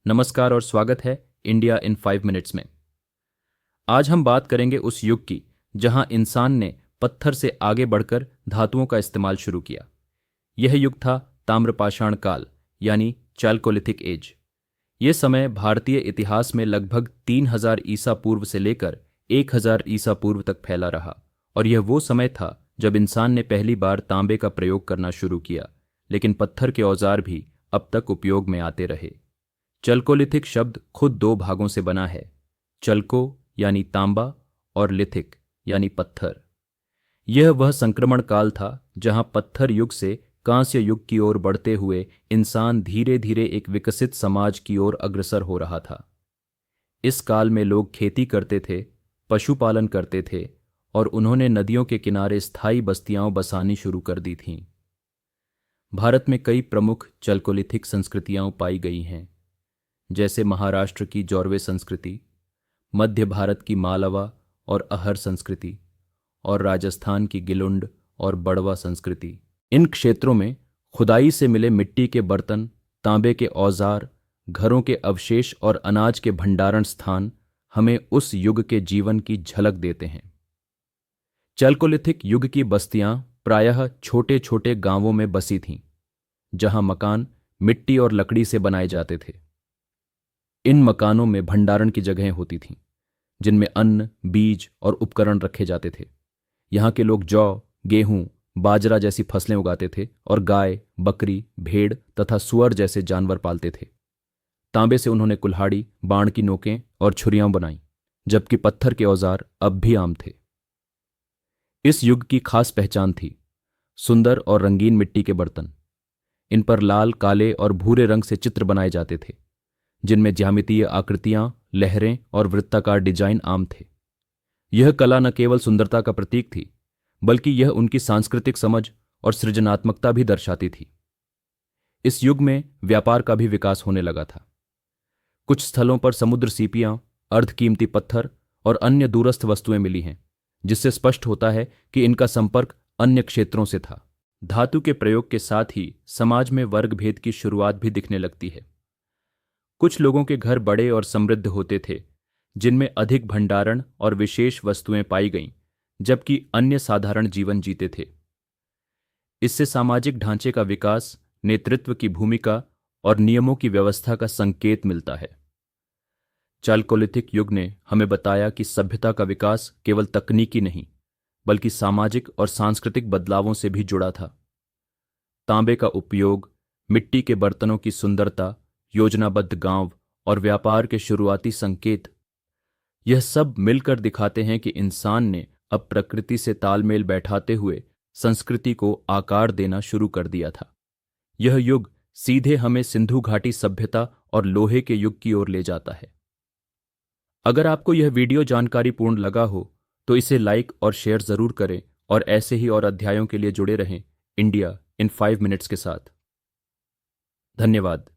नमस्कार और स्वागत है इंडिया इन 5 मिनट्स में। आज हम बात करेंगे उस युग की जहां इंसान ने पत्थर से आगे बढ़कर धातुओं का इस्तेमाल शुरू किया। यह युग था ताम्रपाषाण काल यानी चैल्कोलिथिक एज। यह समय भारतीय इतिहास में लगभग 3000 ईसा पूर्व से लेकर 1000 ईसा पूर्व तक फैला रहा और यह वो समय था जब इंसान ने पहली बार तांबे का प्रयोग करना शुरू किया, लेकिन पत्थर के औजार भी अब तक उपयोग में आते रहे। चल्कोलिथिक शब्द खुद दो भागों से बना है, चल्को यानी तांबा और लिथिक यानी पत्थर। यह वह संक्रमण काल था जहां पत्थर युग से कांस्य युग की ओर बढ़ते हुए इंसान धीरे धीरे एक विकसित समाज की ओर अग्रसर हो रहा था। इस काल में लोग खेती करते थे, पशुपालन करते थे और उन्होंने नदियों के किनारे स्थायी बस्तियां बसानी शुरू कर दी थीं। भारत में कई प्रमुख चल्कोलिथिक संस्कृतियां पाई गई हैं, जैसे महाराष्ट्र की जौरवे संस्कृति, मध्य भारत की मालवा और अहर संस्कृति और राजस्थान की गिलुंड और बड़वा संस्कृति। इन क्षेत्रों में खुदाई से मिले मिट्टी के बर्तन, तांबे के औजार, घरों के अवशेष और अनाज के भंडारण स्थान हमें उस युग के जीवन की झलक देते हैं। चल्कोलिथिक युग की बस्तियां प्रायः छोटे छोटे गांवों में बसी थीं, जहां मकान मिट्टी और लकड़ी से बनाए जाते थे। इन मकानों में भंडारण की जगहें होती थीं, जिनमें अन्न, बीज और उपकरण रखे जाते थे। यहाँ के लोग जौ, गेहूं, बाजरा जैसी फसलें उगाते थे और गाय, बकरी, भेड़ तथा सुअर जैसे जानवर पालते थे। तांबे से उन्होंने कुल्हाड़ी, बाण की नोकें और छुरियां बनाईं, जबकि पत्थर के औजार अब भी आम थे। इस युग की खास पहचान थी सुंदर और रंगीन मिट्टी के बर्तन। इन पर लाल, काले और भूरे रंग से चित्र बनाए जाते थे, जिनमें ज्यामितीय आकृतियां, लहरें और वृत्ताकार डिजाइन आम थे। यह कला न केवल सुंदरता का प्रतीक थी, बल्कि यह उनकी सांस्कृतिक समझ और सृजनात्मकता भी दर्शाती थी। इस युग में व्यापार का भी विकास होने लगा था। कुछ स्थलों पर समुद्र सीपियां, अर्धकीमती पत्थर और अन्य दूरस्थ वस्तुएं मिली हैं, जिससे स्पष्ट होता है कि इनका संपर्क अन्य क्षेत्रों से था। धातु के प्रयोग के साथ ही समाज में वर्ग भेद की शुरुआत भी दिखने लगती है। कुछ लोगों के घर बड़े और समृद्ध होते थे, जिनमें अधिक भंडारण और विशेष वस्तुएं पाई गईं, जबकि अन्य साधारण जीवन जीते थे। इससे सामाजिक ढांचे का विकास, नेतृत्व की भूमिका और नियमों की व्यवस्था का संकेत मिलता है। चल्कोलिथिक युग ने हमें बताया कि सभ्यता का विकास केवल तकनीकी नहीं, बल्कि सामाजिक और सांस्कृतिक बदलावों से भी जुड़ा था। तांबे का उपयोग, मिट्टी के बर्तनों की सुंदरता, योजनाबद्ध गांव और व्यापार के शुरुआती संकेत, यह सब मिलकर दिखाते हैं कि इंसान ने अब प्रकृति से तालमेल बैठाते हुए संस्कृति को आकार देना शुरू कर दिया था। यह युग सीधे हमें सिंधु घाटी सभ्यता और लोहे के युग की ओर ले जाता है। अगर आपको यह वीडियो जानकारीपूर्ण लगा हो तो इसे लाइक और शेयर जरूर करें और ऐसे ही और अध्यायों के लिए जुड़े रहें इंडिया इन 5 मिनट्स के साथ। धन्यवाद।